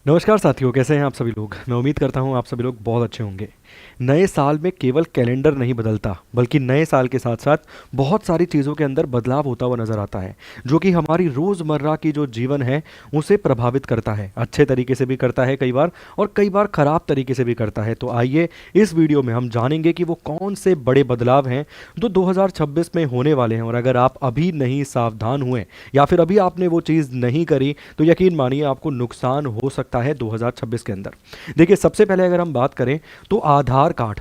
नमस्कार साथियों, कैसे हैं आप सभी लोग। मैं उम्मीद करता हूं आप सभी लोग बहुत अच्छे होंगे। नए साल में केवल कैलेंडर नहीं बदलता, बल्कि नए साल के साथ साथ बहुत सारी चीज़ों के अंदर बदलाव होता हुआ नज़र आता है, जो कि हमारी रोज़मर्रा की जो जीवन है उसे प्रभावित करता है। अच्छे तरीके से भी करता है कई बार, और कई बार ख़राब तरीके से भी करता है। तो आइए इस वीडियो में हम जानेंगे कि वो कौन से बड़े बदलाव हैं जो 2026 में होने वाले हैं। और अगर आप अभी नहीं सावधान हुए या फिर अभी आपने वो चीज़ नहीं करी, तो यकीन मानिए आपको नुकसान हो सकता है 2026 के अंदर। देखिए, सबसे पहले अगर हम बात करें तो आधार कार्ड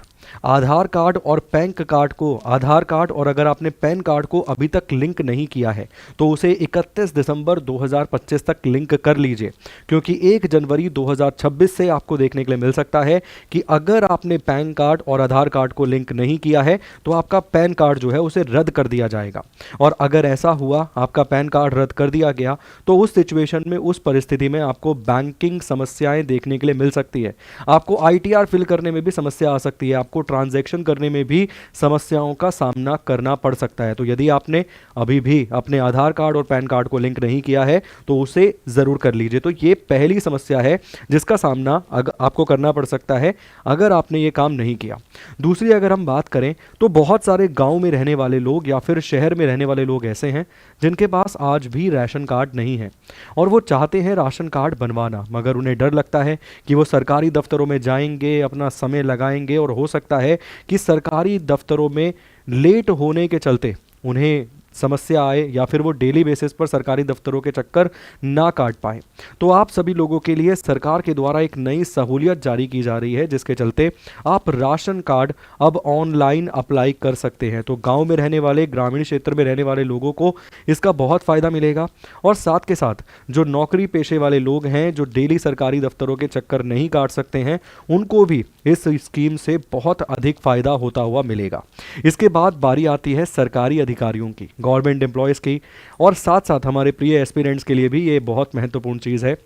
और अगर आपने पैन कार्ड को अभी तक लिंक नहीं किया है तो उसे 31 दिसंबर 2025 तक लिंक कर लीजिए, क्योंकि 1 जनवरी 2026 से आपको देखने के लिए मिल सकता है कि अगर आपने पैन कार्ड और आधार कार्ड को लिंक नहीं किया है तो आपका पैन कार्ड जो है उसे रद्द कर दिया जाएगा। और अगर ऐसा हुआ, आपका पैन कार्ड रद्द कर दिया गया, तो उस सिचुएशन में, उस परिस्थिति में आपको बैंकिंग समस्याएं देखने के लिए मिल सकती है। आपको आईटीआर फिल करने में भी समस्या आ सकती है, आपको ट्रांजैक्शन करने में भी समस्याओं का सामना करना पड़ सकता है। तो यदि आपने अभी भी अपने आधार कार्ड और पैन कार्ड को लिंक नहीं किया है तो उसे ज़रूर कर लीजिए। तो ये पहली समस्या है जिसका सामना आपको करना पड़ सकता है अगर आपने ये काम नहीं किया। दूसरी अगर हम बात करें तो बहुत सारे गांव में रहने वाले लोग या फिर शहर में रहने वाले लोग ऐसे हैं जिनके पास आज भी राशन कार्ड नहीं है, और वो चाहते हैं राशन कार्ड बनवाना, मगर उन्हें डर लगता है कि वो सरकारी दफ्तरों में जाएंगे, अपना समय लगाएंगे, और हो सकता है कि सरकारी दफ्तरों में लेट होने के चलते उन्हें समस्या आए, या फिर वो डेली बेसिस पर सरकारी दफ्तरों के चक्कर ना काट पाए। तो आप सभी लोगों के लिए सरकार के द्वारा एक नई सहूलियत जारी की जा रही है, जिसके चलते आप राशन कार्ड अब ऑनलाइन अप्लाई कर सकते हैं। तो गांव में रहने वाले, ग्रामीण क्षेत्र में रहने वाले लोगों को इसका बहुत फ़ायदा मिलेगा, और साथ के साथ जो नौकरी पेशे वाले लोग हैं, जो डेली सरकारी दफ्तरों के चक्कर नहीं काट सकते हैं, उनको भी इस स्कीम से बहुत अधिक फ़ायदा होता हुआ मिलेगा। इसके बाद बारी आती है सरकारी अधिकारियों की, गवर्नमेंट एम्प्लॉयज़ की, और साथ साथ हमारे प्रिय एस्पिरेंट्स के लिए भी ये बहुत महत्वपूर्ण चीज़ है।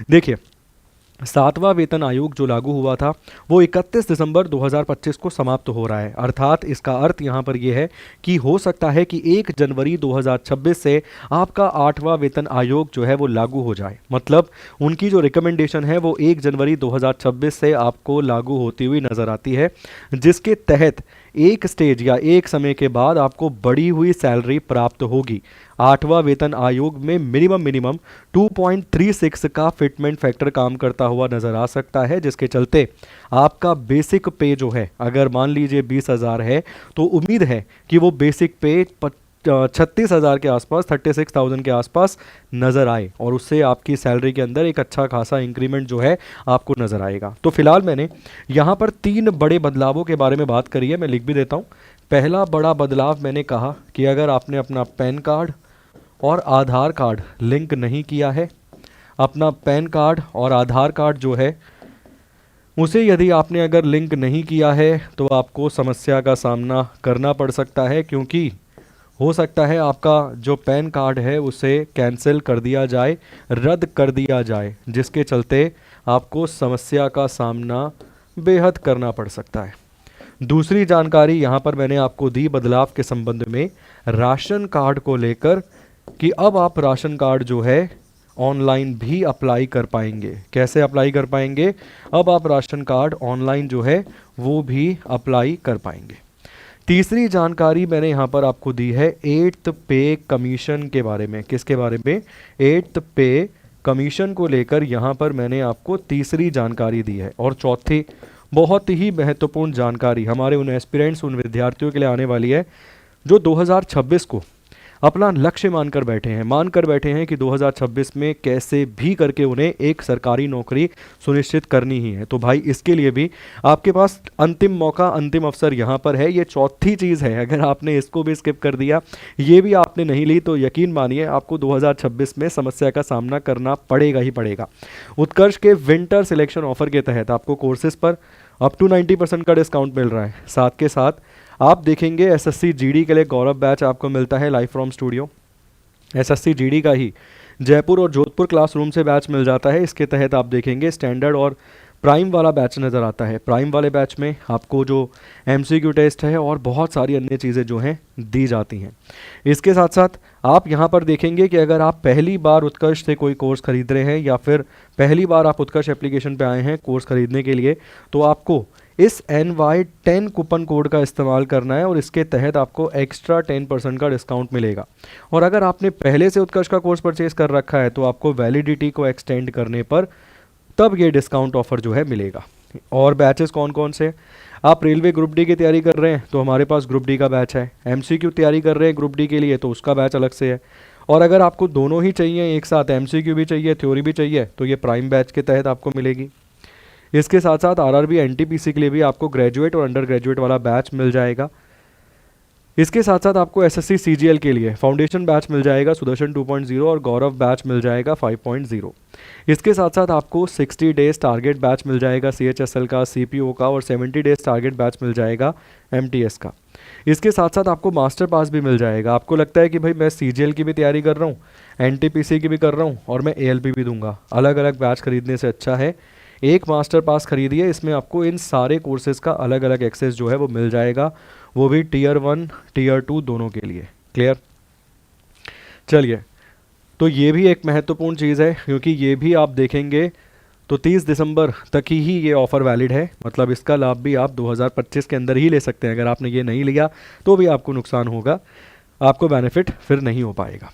देखिए, 7वां वेतन आयोग जो लागू हुआ था वो 31 दिसंबर 2025 को समाप्त हो रहा है। अर्थात इसका अर्थ यहाँ पर यह है कि हो सकता है कि 1 जनवरी 2026 से आपका 8वां वेतन आयोग जो है वो लागू हो जाए। मतलब उनकी जो रिकमेंडेशन है वो 1 जनवरी 2026 से आपको लागू होती हुई नज़र आती है, जिसके तहत एक स्टेज या एक समय के बाद आपको बढ़ी हुई सैलरी प्राप्त होगी। 8वां वेतन आयोग में मिनिमम 2.36 का फिटमेंट फैक्टर काम करता हुआ नज़र आ सकता है, जिसके चलते आपका बेसिक पे जो है, अगर मान लीजिए 20,000 है, तो उम्मीद है कि वो बेसिक पे 36,000 के आसपास, 36,000 के आसपास नज़र आए, और उससे आपकी सैलरी के अंदर एक अच्छा खासा इंक्रीमेंट जो है आपको नज़र आएगा। तो फिलहाल मैंने यहाँ पर 3 बड़े बदलावों के बारे में बात करी है, मैं लिख भी देता हूँ। पहला बड़ा बदलाव मैंने कहा कि अगर आपने अपना पैन कार्ड और आधार कार्ड लिंक नहीं किया है, अपना पैन कार्ड और आधार कार्ड जो है उसे यदि आपने अगर लिंक नहीं किया है तो आपको समस्या का सामना करना पड़ सकता है, क्योंकि हो सकता है आपका जो पैन कार्ड है उसे कैंसिल कर दिया जाए, रद्द कर दिया जाए, जिसके चलते आपको समस्या का सामना बेहद करना पड़ सकता है। दूसरी जानकारी यहाँ पर मैंने आपको दी बदलाव के संबंध में राशन कार्ड को लेकर, कि अब आप राशन कार्ड जो है ऑनलाइन भी अप्लाई कर पाएंगे। कैसे अप्लाई कर पाएंगे? अब आप राशन कार्ड ऑनलाइन जो है वो भी अप्लाई कर पाएंगे। तीसरी जानकारी मैंने यहाँ पर आपको दी है 8th पे कमीशन के बारे में। किसके बारे में? 8th पे कमीशन को लेकर यहाँ पर मैंने आपको तीसरी जानकारी दी है। और चौथी बहुत ही महत्वपूर्ण जानकारी हमारे उन एस्पिरेंट्स, उन विद्यार्थियों के लिए आने वाली है जो 2026 को अपना लक्ष्य मानकर बैठे हैं कि 2026 में कैसे भी करके उन्हें एक सरकारी नौकरी सुनिश्चित करनी ही है। तो भाई, इसके लिए भी आपके पास अंतिम मौका, अंतिम अवसर यहाँ पर है। ये चौथी चीज़ है, अगर आपने इसको भी स्किप कर दिया, ये भी आपने नहीं ली, तो यकीन मानिए आपको 2026 में समस्या का सामना करना पड़ेगा ही पड़ेगा। उत्कर्ष के विंटर सिलेक्शन ऑफर के तहत आपको कोर्सेज पर अप टू 90% का डिस्काउंट मिल रहा है। साथ के साथ आप देखेंगे एसएससी जीडी के लिए गौरव बैच आपको मिलता है live from studio. SSC GD का ही जयपुर और जोधपुर क्लासरूम से बैच मिल जाता है। इसके तहत आप देखेंगे स्टैंडर्ड और प्राइम वाला बैच नज़र आता है। प्राइम वाले बैच में आपको जो एमसीक्यू टेस्ट है और बहुत सारी अन्य चीज़ें जो हैं दी जाती हैं। इसके साथ साथ आप यहाँ पर देखेंगे कि अगर आप पहली बार उत्कर्ष से कोई कोर्स खरीद रहे हैं या फिर पहली बार आप उत्कर्ष एप्लीकेशन पे आए हैं कोर्स खरीदने के लिए, तो आपको इस NY10 कूपन कोड का इस्तेमाल करना है और इसके तहत आपको एक्स्ट्रा 10% का डिस्काउंट मिलेगा। और अगर आपने पहले से उत्कर्ष का कोर्स परचेज कर रखा है तो आपको वैलिडिटी को एक्सटेंड करने पर तब ये डिस्काउंट ऑफर जो है मिलेगा। और बैचेस कौन कौन से? आप रेलवे ग्रुप डी की तैयारी कर रहे हैं तो हमारे पास ग्रुप डी का बैच है। एमसीक्यू तैयारी कर रहे हैं ग्रुप डी के लिए तो उसका बैच अलग से है। और अगर आपको दोनों ही चाहिए एक साथ, एमसीक्यू भी चाहिए थ्योरी भी चाहिए, तो ये प्राइम बैच के तहत आपको मिलेगी। इसके साथ साथ आरआरबी एनटीपीसी के लिए भी आपको ग्रेजुएट और अंडर ग्रेजुएट वाला बैच मिल जाएगा। इसके साथ साथ आपको एसएससी सीजीएल के लिए फाउंडेशन बैच मिल जाएगा सुदर्शन 2.0 और गौरव बैच मिल जाएगा 5.0। इसके साथ साथ आपको 60 डेज टारगेट बैच मिल जाएगा सीएचएसएल का, सीपीओ का, और 70 डेज टारगेट बैच मिल जाएगा एमटीएस का। इसके साथ साथ आपको मास्टर पास भी मिल जाएगा। आपको लगता है कि भाई मैं सीजीएल की भी तैयारी कर रहा हूँ, एनटीपीसी की भी कर रहा हूँ और मैं एएलपी भी दूंगा, अलग अलग बैच खरीदने से अच्छा है एक मास्टर पास खरीदिए। इसमें आपको इन सारे कोर्सेज़ का अलग अलग एक्सेस जो है वो मिल जाएगा, वो भी टियर 1 टियर 2 दोनों के लिए। क्लियर? चलिए, तो ये भी एक महत्वपूर्ण चीज़ है क्योंकि ये भी आप देखेंगे तो 30 दिसंबर तक ही ये ऑफ़र वैलिड है। मतलब इसका लाभ भी आप 2025 के अंदर ही ले सकते हैं। अगर आपने ये नहीं लिया तो भी आपको नुकसान होगा, आपको बेनिफिट फिर नहीं हो पाएगा।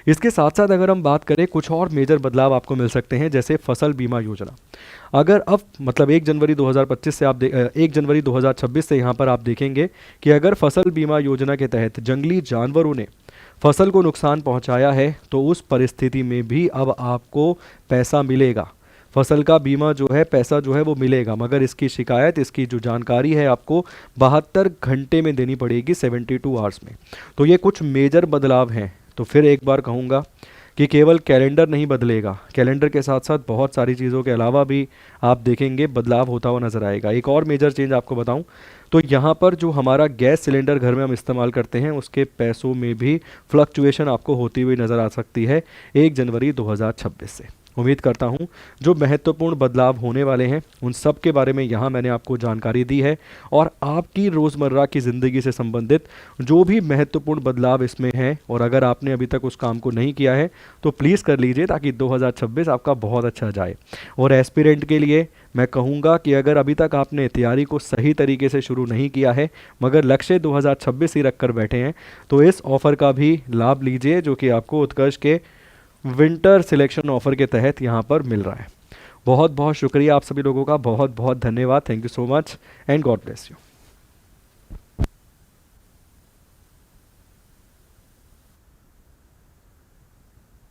इसके साथ साथ अगर हम बात करें कुछ और मेजर बदलाव आपको मिल सकते हैं, जैसे फसल बीमा योजना। अगर अब मतलब 1 जनवरी 2025 से 1 जनवरी 2026 से यहाँ पर आप देखेंगे कि अगर फसल बीमा योजना के तहत जंगली जानवरों ने फसल को नुकसान पहुँचाया है तो उस परिस्थिति में भी अब आपको पैसा मिलेगा। फसल का बीमा जो है, पैसा जो है वो मिलेगा, मगर इसकी शिकायत, इसकी जो जानकारी है आपको 72 घंटे में देनी पड़ेगी, 72 आवर्स में। तो ये कुछ मेजर बदलाव हैं। तो फिर एक बार कहूँगा कि केवल कैलेंडर नहीं बदलेगा, कैलेंडर के साथ साथ बहुत सारी चीज़ों के अलावा भी आप देखेंगे बदलाव होता हुआ नज़र आएगा। एक और मेजर चेंज आपको बताऊं तो यहाँ पर जो हमारा गैस सिलेंडर घर में हम इस्तेमाल करते हैं उसके पैसों में भी फ्लक्चुएशन आपको होती हुई नज़र आ सकती है 1 जनवरी 2026 से। उम्मीद करता हूं जो महत्वपूर्ण बदलाव होने वाले हैं उन सब के बारे में यहाँ मैंने आपको जानकारी दी है, और आपकी रोज़मर्रा की ज़िंदगी से संबंधित जो भी महत्वपूर्ण बदलाव इसमें हैं, और अगर आपने अभी तक उस काम को नहीं किया है तो प्लीज़ कर लीजिए ताकि 2026 आपका बहुत अच्छा जाए। और एस्पिरेंट के लिए मैं कहूँगा कि अगर अभी तक आपने तैयारी को सही तरीके से शुरू नहीं किया है मगर लक्ष्य 2026 ही रख कर बैठे हैं तो इस ऑफ़र का भी लाभ लीजिए जो कि आपको उत्कर्ष के विंटर सिलेक्शन ऑफ़र के तहत यहाँ पर मिल रहा है। बहुत बहुत शुक्रिया आप सभी लोगों का, बहुत बहुत धन्यवाद। Thank you so much and God bless you.